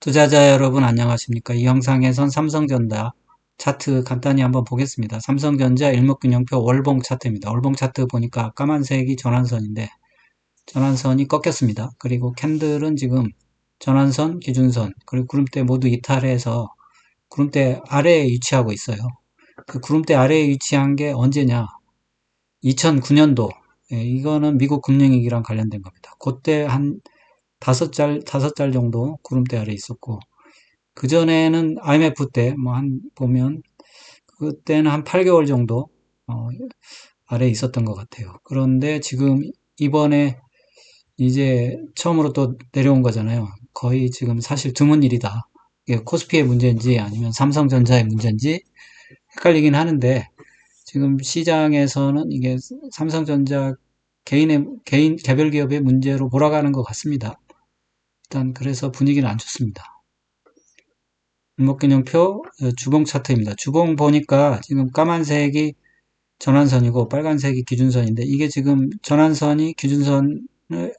투자자 여러분 안녕하십니까? 이 영상에선 삼성전자 차트 간단히 한번 보겠습니다. 삼성전자 일목균형표 월봉 차트입니다. 월봉 차트 보니까 까만색이 전환선인데 전환선이 꺾였습니다. 그리고 캔들은 지금 전환선, 기준선, 그리고 구름대 모두 이탈해서 구름대 아래에 위치하고 있어요. 그 구름대 아래에 위치한 게 언제냐? 2009년도. 이거는 미국 금융위기랑 관련된 겁니다. 그때 한 다섯 달 정도 구름대 아래에 있었고, 그전에는 IMF 때, 보면, 그때는 한 8개월 정도, 아래에 있었던 것 같아요. 그런데 지금, 이번에 이제 처음으로 또 내려온 거잖아요. 거의 지금 사실 드문 일이다. 이게 코스피의 문제인지 아니면 삼성전자의 문제인지 헷갈리긴 하는데, 지금 시장에서는 이게 삼성전자 개별 기업의 문제로 몰아가는 것 같습니다. 일단, 그래서 분위기는 안 좋습니다. 일목균형표 주봉 차트입니다. 주봉 보니까 지금 까만색이 전환선이고 빨간색이 기준선인데 이게 지금 전환선이 기준선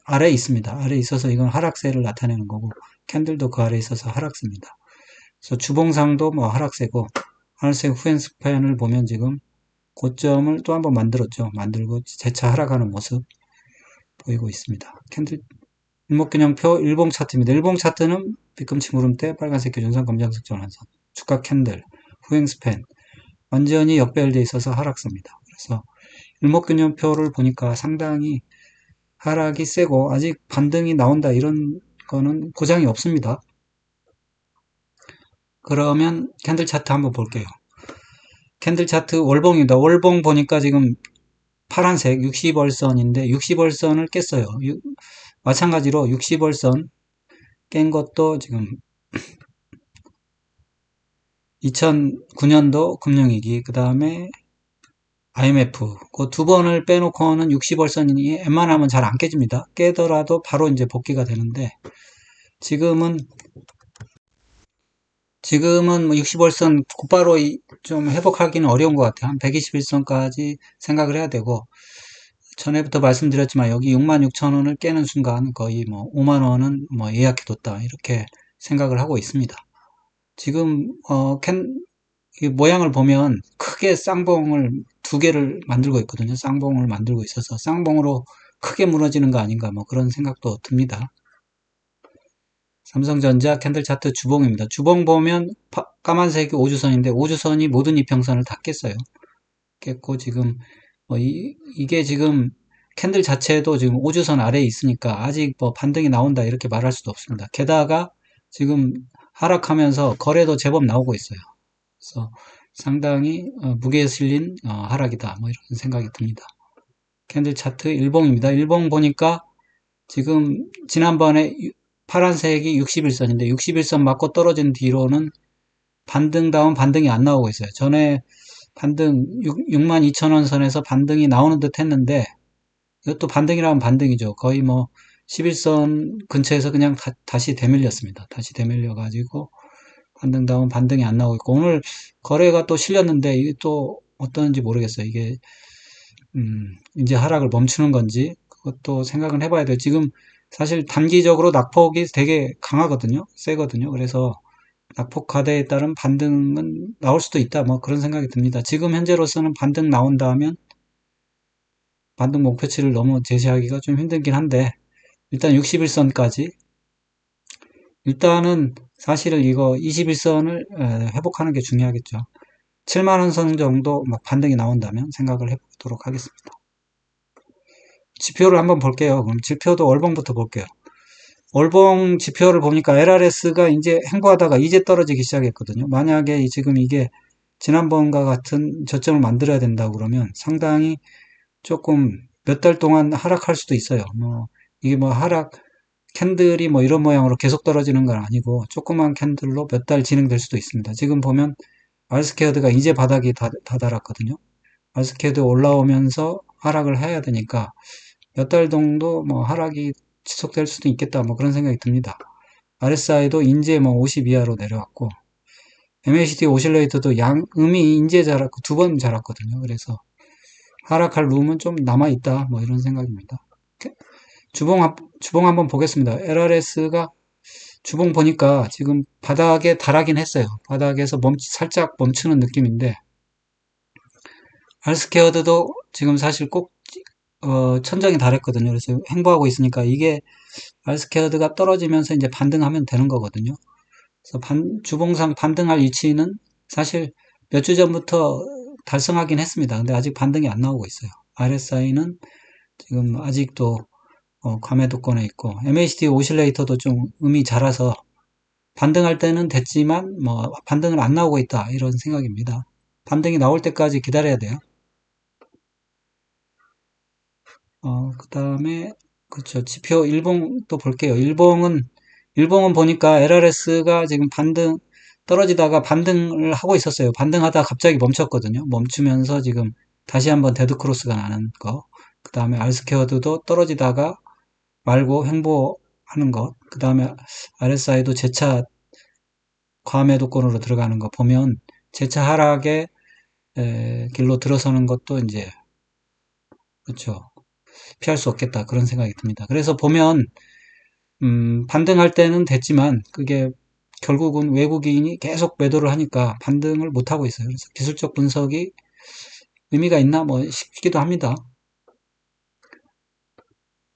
아래에 있습니다. 아래에 있어서 이건 하락세를 나타내는 거고 캔들도 그 아래에 있어서 하락세입니다. 그래서 주봉상도 뭐 하락세고 하늘색 후행 스팬을 보면 지금 고점을 또 한번 만들었죠. 만들고 재차 하락하는 모습 보이고 있습니다. 캔들 일목균형표 일봉 차트입니다. 일봉 차트는 뒤꿈치 구름대, 빨간색 기준선, 검정색 전환선, 주가 캔들, 후행 스팬 완전히 역배열되어 있어서 하락세입니다. 그래서 일목균형표를 보니까 상당히 하락이 세고 아직 반등이 나온다 이런 거는 보장이 없습니다. 그러면 캔들 차트 한번 볼게요. 캔들 차트 월봉입니다. 월봉 보니까 지금 파란색 60월선인데 60월선을 깼어요. 마찬가지로 60월선 깬 것도 지금 2009년도 금융위기, 그 다음에 IMF, 그 두 번을 빼놓고는 60월선이 웬만하면 잘 안 깨집니다. 깨더라도 바로 이제 복귀가 되는데, 지금은, 지금은 뭐 60월선 곧바로 좀 회복하기는 어려운 것 같아요. 한 121선까지 생각을 해야 되고, 전에부터 말씀드렸지만 여기 66,000원을 깨는 순간 거의 뭐 5만원은 뭐 예약해뒀다. 이렇게 생각을 하고 있습니다. 지금, 이 모양을 보면 크게 쌍봉을 두 개를 만들고 있거든요. 쌍봉을 만들고 있어서 쌍봉으로 크게 무너지는 거 아닌가 뭐 그런 생각도 듭니다. 삼성전자 캔들 차트 주봉입니다. 주봉 보면 까만색이 5주선인데 5주선이 모든 이평선을 다 깼어요. 깼고 지금 이게 지금 캔들 자체도 지금 5주선 아래에 있으니까 아직 뭐 반등이 나온다 이렇게 말할 수도 없습니다. 게다가 지금 하락하면서 거래도 제법 나오고 있어요. 그래서 상당히 무게에 실린 하락이다 뭐 이런 생각이 듭니다. 캔들 차트 일봉입니다. 일봉 보니까 지금 지난번에 파란색이 61선인데 61선 맞고 떨어진 뒤로는 반등다운 반등이 안 나오고 있어요. 전에 반등 62,000원 선에서 반등이 나오는 듯 했는데 이것도 반등이라면 반등이죠. 거의 뭐 11선 근처에서 그냥 다시 되밀렸습니다. 다시 되밀려가지고 반등다운 반등이 안 나오고 있고 오늘 거래가 또 실렸는데 이게 또 어떤지 모르겠어요. 이게 이제 하락을 멈추는 건지 그것도 생각은 해봐야 돼요. 지금 사실 단기적으로 낙폭이 되게 강하거든요. 세거든요. 그래서 낙폭 과대에 따른 반등은 나올 수도 있다. 뭐 그런 생각이 듭니다. 지금 현재로서는 반등 나온다 하면 반등 목표치를 너무 제시하기가 좀 힘들긴 한데 일단 61선까지 일단은 사실은 이거 21선을 회복하는 게 중요하겠죠. 7만원 선 정도 막 반등이 나온다면 생각을 해보도록 하겠습니다. 지표를 한번 볼게요. 그럼 지표도 월봉부터 볼게요. 월봉 지표를 보니까 LRS가 이제 횡보하다가 이제 떨어지기 시작했거든요. 만약에 지금 이게 지난번과 같은 저점을 만들어야 된다고 그러면 상당히 조금 몇 달 동안 하락할 수도 있어요. 이게 하락 캔들이 이런 모양으로 계속 떨어지는 건 아니고 조그만 캔들로 몇 달 진행될 수도 있습니다. 지금 보면 알스케어드가 이제 바닥이 다다랐거든요. 알스케어드 올라오면서 하락을 해야 되니까 몇 달 정도 하락이 지속될 수도 있겠다 그런 생각이 듭니다. RSI도 이제 50 이하로 내려왔고 MACD 오실레이터도 음이 이제 자랐고 두 번 자랐거든요. 그래서 하락할 룸은 좀 남아있다 이런 생각입니다. 주봉 한번 보겠습니다. LRS가 주봉 보니까 지금 바닥에 달하긴 했어요. 바닥에서 살짝 멈추는 느낌인데, 알스케어드도 지금 사실 꼭 천장에 달했거든요. 그래서 횡보하고 있으니까 이게 알스케어드가 떨어지면서 이제 반등하면 되는 거거든요. 그래서 주봉상 반등할 위치는 사실 몇 주 전부터 달성하긴 했습니다. 근데 아직 반등이 안 나오고 있어요. RSI는 지금 아직도 과매도권에 있고, MACD 오실레이터도 좀 음이 자라서 반등할 때는 됐지만 뭐 반등을 안 나오고 있다 이런 생각입니다. 반등이 나올 때까지 기다려야 돼요. 그 다음에 그렇죠. 지표 일봉 또 볼게요. 일봉은 보니까 LRS가 지금 떨어지다가 반등을 하고 있었어요. 반등하다 갑자기 멈췄거든요. 멈추면서 지금 다시 한번 데드크로스가 나는 거. 그 다음에 알스케어드도 떨어지다가 말고 횡보하는 것. 그 다음에 RSI도 재차 과매도권으로 들어가는 거 보면 재차 하락의 길로 들어서는 것도 이제 그렇죠. 피할 수 없겠다 그런 생각이 듭니다. 그래서 보면 반등할 때는 됐지만 그게 결국은 외국인이 계속 매도를 하니까 반등을 못 하고 있어요. 그래서 기술적 분석이 의미가 있나 뭐 싶기도 합니다.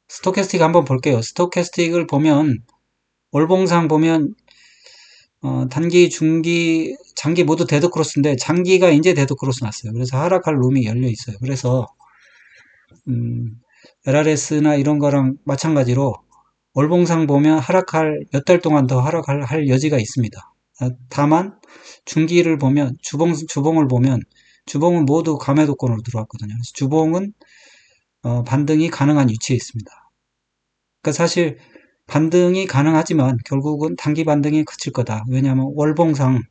스토캐스틱 한번 볼게요. 스토캐스틱을 보면 월봉상 보면 단기, 중기, 장기 모두 데드크로스인데 장기가 이제 데드크로스 났어요. 그래서 하락할 룸이 열려 있어요. 그래서 LRS나 이런 거랑 마찬가지로 월봉상 보면 몇 달 동안 더 하락할 여지가 있습니다. 다만 중기를 보면 주봉을 보면 주봉은 모두 감매도권으로 들어왔거든요. 그래서 주봉은 반등이 가능한 위치에 있습니다. 그러니까 사실 반등이 가능하지만 결국은 단기 반등이 그칠 거다. 왜냐하면 월봉상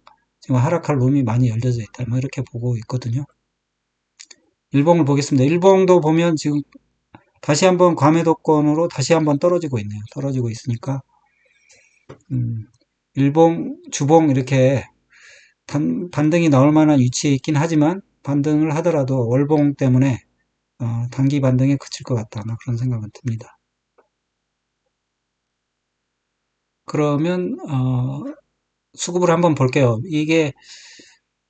지금 하락할 룸이 많이 열려져 있다. 뭐 이렇게 보고 있거든요. 일봉을 보겠습니다. 일봉도 보면 지금 다시 한번 과매도권으로 다시 한번 떨어지고 있네요. 떨어지고 있으니까 일봉, 주봉 이렇게 반등이 나올 만한 위치에 있긴 하지만 반등을 하더라도 월봉 때문에 단기 반등에 그칠 것 같다. 그런 생각은 듭니다. 그러면 수급을 한번 볼게요. 이게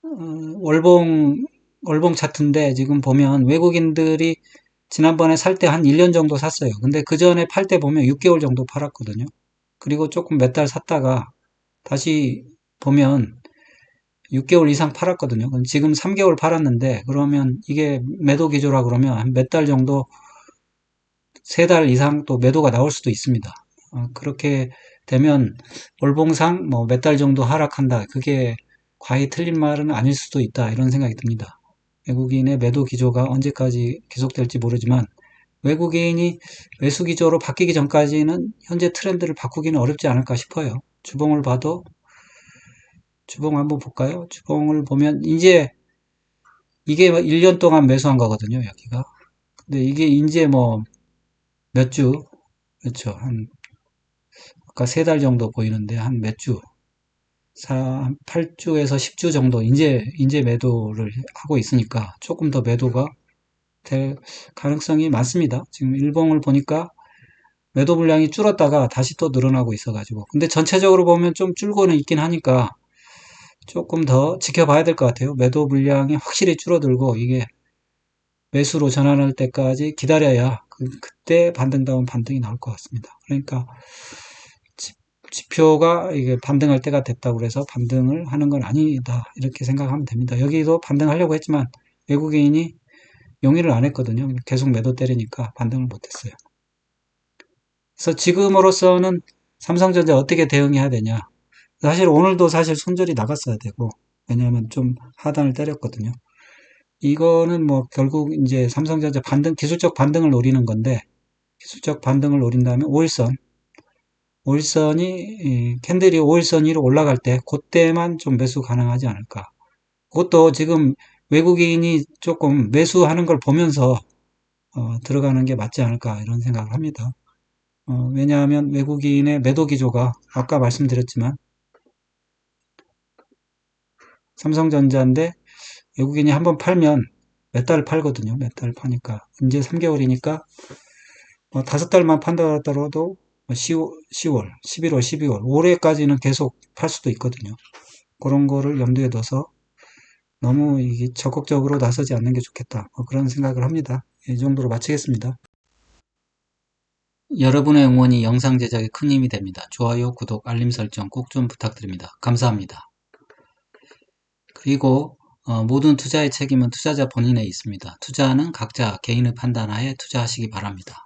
월봉 월봉 차트인데 지금 보면 외국인들이 지난번에 살 때 한 1년 정도 샀어요. 근데 그 전에 팔 때 보면 6개월 정도 팔았거든요. 그리고 조금 몇 달 샀다가 다시 보면 6개월 이상 팔았거든요. 지금 3개월 팔았는데 그러면 이게 매도 기조라 그러면 한 몇 달 정도 3달 이상 또 매도가 나올 수도 있습니다. 그렇게 되면 월봉상 뭐 몇 달 정도 하락한다. 그게 과히 틀린 말은 아닐 수도 있다. 이런 생각이 듭니다. 외국인의 매도 기조가 언제까지 계속될지 모르지만 외국인이 매수 기조로 바뀌기 전까지는 현재 트렌드를 바꾸기는 어렵지 않을까 싶어요. 주봉을 봐도 주봉 한번 볼까요? 주봉을 보면 이제 이게 1년 동안 매수한 거거든요, 여기가. 근데 이게 이제 뭐 몇 주, 그렇죠. 아까 3달 정도 보이는데 한 몇 주, 8주에서 10주 정도 이제 매도를 하고 있으니까 조금 더 매도가 될 가능성이 많습니다. 지금 일봉을 보니까 매도 물량이 줄었다가 다시 또 늘어나고 있어가지고. 근데 전체적으로 보면 좀 줄고는 있긴 하니까 조금 더 지켜봐야 될 것 같아요. 매도 물량이 확실히 줄어들고 이게 매수로 전환할 때까지 기다려야 그때 반등다운 반등이 나올 것 같습니다. 그러니까 지표가 이게 반등할 때가 됐다고 해서 반등을 하는 건 아니다. 이렇게 생각하면 됩니다. 여기도 반등하려고 했지만 외국인이 용의를 안 했거든요. 계속 매도 때리니까 반등을 못했어요. 그래서 지금으로서는 삼성전자 어떻게 대응해야 되냐. 사실 오늘도 사실 손절이 나갔어야 되고 왜냐하면 좀 하단을 때렸거든요. 이거는 뭐 결국 이제 삼성전자 기술적 반등을 노리는 건데 기술적 반등을 노린다면 5일선이 캔들이 5일선 위로 올라갈 때 그때만 좀 매수 가능하지 않을까. 그것도 지금 외국인이 조금 매수하는 걸 보면서 들어가는 게 맞지 않을까 이런 생각을 합니다. 왜냐하면 외국인의 매도 기조가 아까 말씀드렸지만 삼성전자인데 외국인이 한번 팔면 몇 달 팔거든요. 몇 달 파니까 이제 3개월이니까 5달만 판다 하더라도 10월, 11월, 12월, 올해까지는 계속 팔 수도 있거든요. 그런 거를 염두에 둬서 너무 이게 적극적으로 나서지 않는 게 좋겠다. 그런 생각을 합니다. 이 정도로 마치겠습니다. 여러분의 응원이 영상 제작에 큰 힘이 됩니다. 좋아요, 구독, 알림 설정 꼭 좀 부탁드립니다. 감사합니다. 그리고 모든 투자의 책임은 투자자 본인에 있습니다. 투자는 각자 개인의 판단하에 투자하시기 바랍니다.